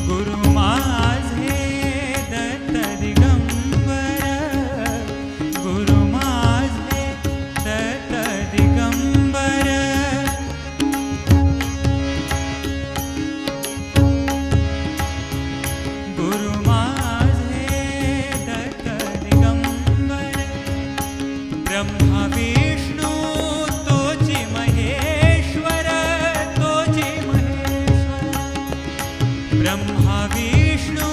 गुरु माझे दत्त दिगंबर, गुरु माझे दत्त दिगंबर. गुरु माझे दत्त दिगंबर. ब्रह्मा विष्णू तोची महेश्वर, तोची महेश्वर. ब्रह्मा विष्णू